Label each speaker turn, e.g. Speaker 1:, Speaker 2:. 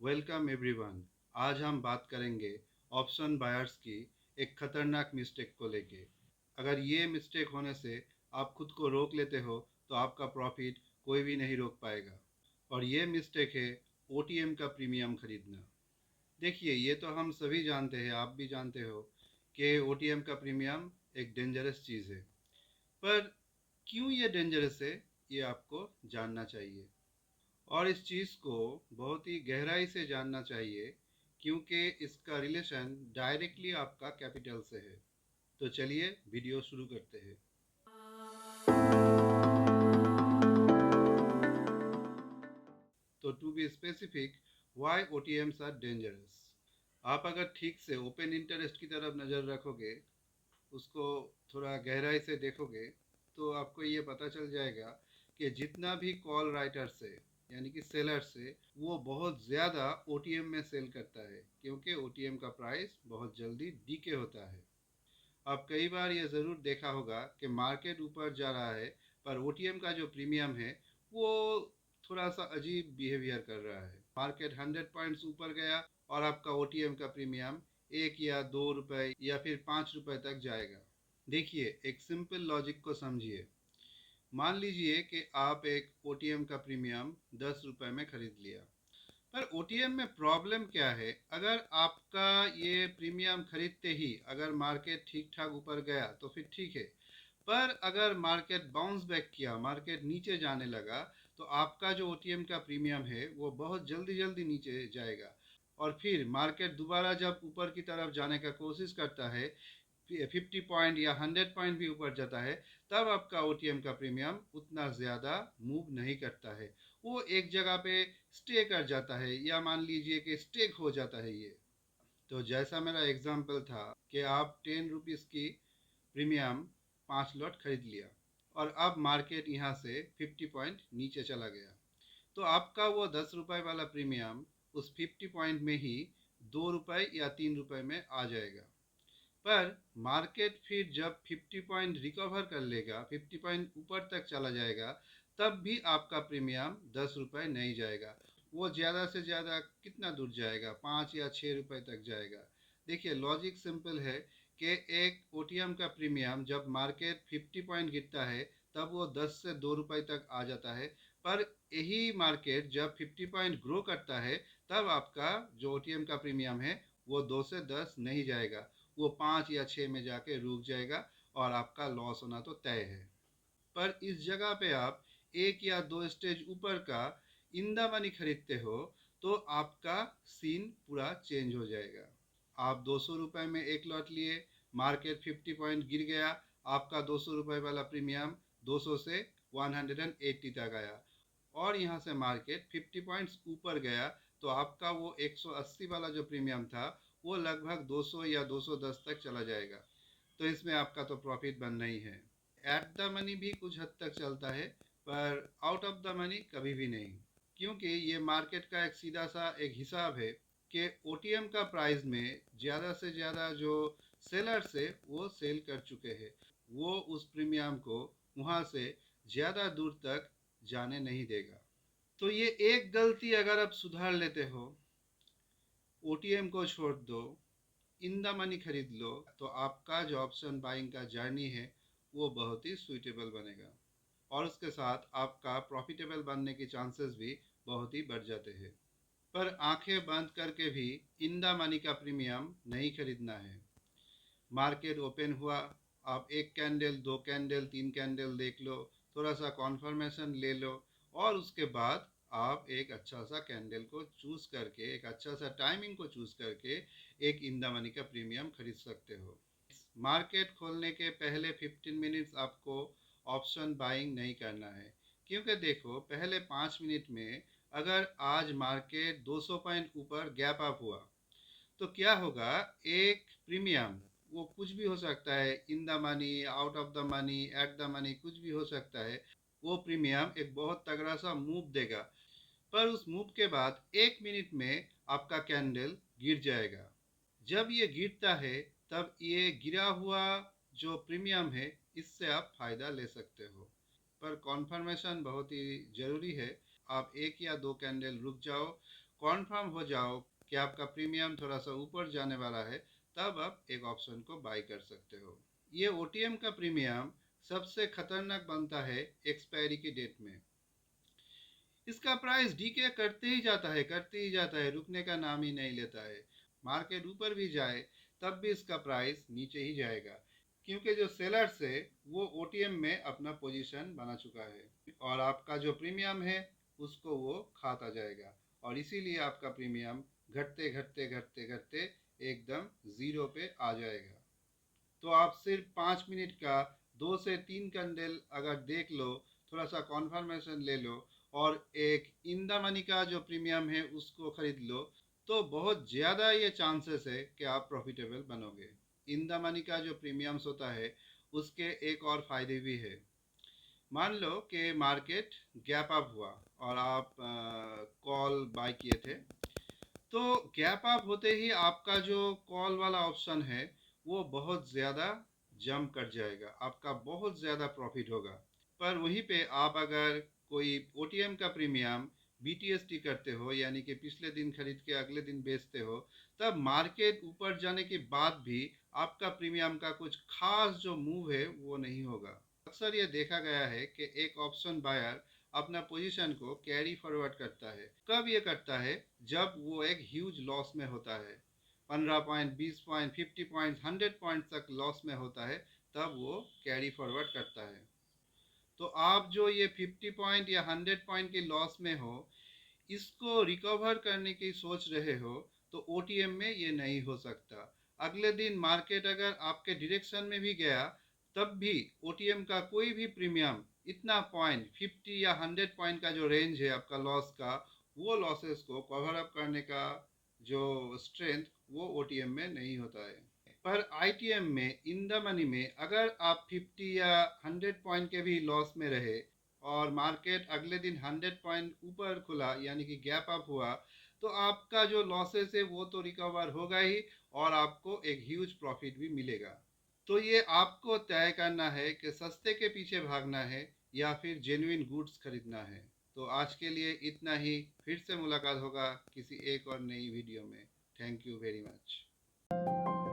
Speaker 1: Welcome everyone. आज हम बात करेंगे ऑप्शन बायर्स की एक खतरनाक मिस्टेक को लेके। अगर ये मिस्टेक होने से आप खुद को रोक लेते हो तो आपका प्रॉफिट कोई भी नहीं रोक पाएगा। और ये मिस्टेक है ओटीएम का प्रीमियम खरीदना। देखिए, ये तो हम सभी जानते हैं, आप भी जानते हो कि ओटीएम का प्रीमियम एक डेंजरस चीज़ है। पर क्यों ये डेंजरस है, ये आपको जानना चाहिए। और इस चीज़ को बहुत ही गहराई से जानना चाहिए, क्योंकि इसका रिलेशन डायरेक्टली आपका कैपिटल से है। तो चलिए वीडियो शुरू करते हैं। तो to be specific, why OTMs are dangerous. आप अगर ठीक से ओपन इंटरेस्ट की तरफ नज़र रखोगे, उसको थोड़ा गहराई से देखोगे, तो आपको ये पता चल जाएगा कि जितना भी कॉल राइटर से यानी कि सेलर से वो बहुत ज़्यादा ओटीएम में सेल करता है, क्योंकि ओटीएम का प्राइस बहुत जल्दी डीके होता है। अब कई बार ये ज़रूर देखा होगा कि मार्केट ऊपर जा रहा है, पर ओटीएम का जो प्रीमियम है वो थोड़ा सा अजीब बिहेवियर कर रहा है। मार्केट 100 पॉइंट्स ऊपर गया और आपका ओटीएम का प्रीमियम 1 या 2 रुपए या फिर 5 रुपए तक जाएगा। देखिए, एक सिंपल लॉजिक को समझिए। मान लीजिए कि आप एक ओटीएम का प्रीमियम 10 रुपए में खरीद लिया। पर ओटीएम में प्रॉब्लम क्या है? अगर आपका ये प्रीमियम खरीदते ही अगर मार्केट ठीक ठाक ऊपर गया तो फिर ठीक है। पर अगर मार्केट बाउंस बैक किया, मार्केट नीचे जाने लगा, तो आपका जो ओटीएम का प्रीमियम है वो बहुत जल्दी जल्दी नीचे जाएगा। और फिर मार्केट दोबारा जब ऊपर की तरफ जाने का कोशिश करता है, 50 पॉइंट या 100 पॉइंट भी ऊपर जाता है, तब आपका ओटीएम का प्रीमियम उतना ज़्यादा मूव नहीं करता है। वो एक जगह पे स्टे कर जाता है, या मान लीजिए कि स्टेक हो जाता है ये। तो जैसा मेरा एग्जाम्पल था कि आप 10 रुपीज़ की प्रीमियम 5 लॉट खरीद लिया, और अब मार्केट यहाँ से 50 पॉइंट नीचे चला गया, तो आपका वो 10 रुपए वाला प्रीमियम उस 50 पॉइंट में ही 2 रुपए या 3 रुपए में आ जाएगा। पर मार्केट फिर जब 50 पॉइंट रिकवर कर लेगा, 50 पॉइंट ऊपर तक चला जाएगा, तब भी आपका प्रीमियम 10 रुपये नहीं जाएगा। वो ज़्यादा से ज़्यादा कितना दूर जाएगा? 5 या 6 रुपए तक जाएगा। देखिए, लॉजिक सिंपल है कि एक ओटीएम का प्रीमियम जब मार्केट 50 पॉइंट गिरता है, तब वो 10 से 2 रुपए तक आ जाता है। पर यही मार्केट जब 50 पॉइंट ग्रो करता है, तब आपका जो ओटीएम का प्रीमियम है वो 2 से 10 नहीं जाएगा, वो 5 या 6 में जाके रुक जाएगा, और आपका लॉस होना तो तय है। पर इस जगह पे आप 1 या 2 स्टेज ऊपर का इन द मनी खरीदते हो, तो आपका सीन पूरा चेंज हो जाएगा। आप 200 रुपये में एक लॉट लिए, मार्केट 50 पॉइंट गिर गया, आपका 200 रुपये वाला प्रीमियम 200 से 180 तक आया, और यहाँ से मार्केट 50 पॉइंट्स ऊपर गया, तो आपका वो 180 वाला जो प्रीमियम था वो लगभग 200 या 210 तक चला जाएगा। तो इसमें आपका तो प्रॉफिट बनना ही है। एट द मनी भी कुछ हद तक चलता है, पर आउट ऑफ द मनी कभी भी नहीं, क्योंकि ये मार्केट का एक सीधा सा एक हिसाब है कि ओटीएम का प्राइस में ज़्यादा से ज़्यादा जो सेलर्स है वो सेल कर चुके हैं। वो उस प्रीमियम को वहाँ से ज़्यादा दूर तक जाने नहीं देगा। तो ये एक गलती अगर आप सुधार लेते हो, ओटीएम को छोड़ दो, इन द मनी खरीद लो, तो आपका जो ऑप्शन बाइंग का जर्नी है वो बहुत ही सुइटेबल बनेगा, और उसके साथ आपका प्रॉफिटेबल बनने के चांसेस भी बहुत ही बढ़ जाते हैं। पर आंखें बंद करके भी इन द मनी का प्रीमियम नहीं खरीदना है। मार्केट ओपन हुआ, आप एक कैंडल, दो कैंडल, तीन कैंडल देख लो, थोड़ा सा कॉन्फर्मेशन ले लो, और उसके बाद आप एक अच्छा सा कैंडल को चूज़ करके, एक अच्छा सा टाइमिंग को चूज़ करके एक इन द मनी का प्रीमियम खरीद सकते हो। मार्केट खोलने के पहले 15 मिनट्स आपको ऑप्शन बाइंग नहीं करना है, क्योंकि देखो, पहले 5 मिनट में अगर आज मार्केट 200 पॉइंट ऊपर गैप अप हुआ, तो क्या होगा? एक प्रीमियम, वो कुछ भी हो सकता है, in the money, out of the money, at the money, कुछ भी हो सकता है। वो प्रीमियम एक बहुत तगड़ा सा मूव देगा, पर उस मूव के बाद 1 मिनट में आपका कैंडल गिर जाएगा। जब ये गिरता है, तब ये गिरा हुआ जो प्रीमियम है, इससे आप फायदा ले सकते हो। पर कॉन्फर्मेशन बहुत ही ज़रूरी है। आप एक या दो कैंडल रुक जाओ, कॉन्फर्म हो जाओ कि आपका प्रीमियम थोड़ा सा ऊपर जाने वाला है, तब आप एक ऑप्शन को बाई कर सकते हो। ये ओटीएम का प्रीमियम सबसे खतरनाक बनता है एक्सपायरी की डेट में। इसका प्राइस डीके करते ही जाता है, रुकने का नाम ही नहीं लेता है। मार्केट ऊपर भी जाए तब भी इसका प्राइस नीचे ही जाएगा, क्योंकि जो सेलर्स है वो ओटीएम में अपना पोजीशन बना चुका है और आपका जो प्रीमियम है उसको वो खाता जाएगा, और इसीलिए आपका प्रीमियम घटते घटते घटते घटते एकदम ज़ीरो पे आ जाएगा। तो आप सिर्फ 5 मिनट का 2 से 3 कैंडल अगर देख लो, थोड़ा सा कॉन्फर्मेशन ले लो और एक इन द मनी का जो प्रीमियम है उसको खरीद लो, तो बहुत ज़्यादा ये चांसेस है कि आप प्रॉफिटेबल बनोगे। इन द मनी का जो प्रीमियम्स होता है उसके एक और फ़ायदे भी है। मान लो कि मार्केट गैप अप हुआ और आप कॉल बाय किए थे, तो गैप अप होते ही आपका जो कॉल वाला ऑप्शन है वो बहुत ज़्यादा जंप कर जाएगा, आपका बहुत ज़्यादा प्रॉफिट होगा। पर वहीं पे आप अगर कोई ओटीएम का प्रीमियम बीटीएसटी करते हो, यानी कि पिछले दिन खरीद के अगले दिन बेचते हो, तब मार्केट ऊपर जाने के बाद भी आपका प्रीमियम का कुछ खास जो मूव है वो नहीं होगा। अक्सर ये देखा गया है कि एक ऑप्शन बायर अपना पोजीशन को कैरी फॉरवर्ड करता है। कब ये करता है? जब वो एक ह्यूज लॉस में होता है, 15 पॉइंट, 20 पॉइंट, 50 पॉइंट, 100 पॉइंट तक लॉस में होता है, तब वो कैरी फॉरवर्ड करता है। तो आप जो ये 50 पॉइंट या 100 पॉइंट के लॉस में हो, इसको रिकवर करने की सोच रहे हो, तो ओटीएम में ये नहीं हो सकता। अगले दिन मार्केट अगर आपके डायरेक्शन में भी गया, तब भी ओटीएम का कोई भी प्रीमियम इतना पॉइंट 50 या 100 पॉइंट का जो रेंज है आपका लॉस का, वो लॉसेस को कवर अप करने का जो स्ट्रेंथ वो ओटीएम में नहीं होता है। पर आईटीएम में, इन द मनी में, अगर आप 50 या 100 पॉइंट के भी लॉस में रहे और मार्केट अगले दिन 100 पॉइंट ऊपर खुला, यानी कि गैप अप हुआ, तो आपका जो लॉसेस है वो तो रिकवर होगा ही, और आपको एक ह्यूज प्रॉफिट भी मिलेगा। तो ये आपको तय करना है कि सस्ते के पीछे भागना है या फिर जेन्युइन गुड्स खरीदना है। तो आज के लिए इतना ही, फिर से मुलाकात होगा किसी एक और नई वीडियो में। Thank you very much.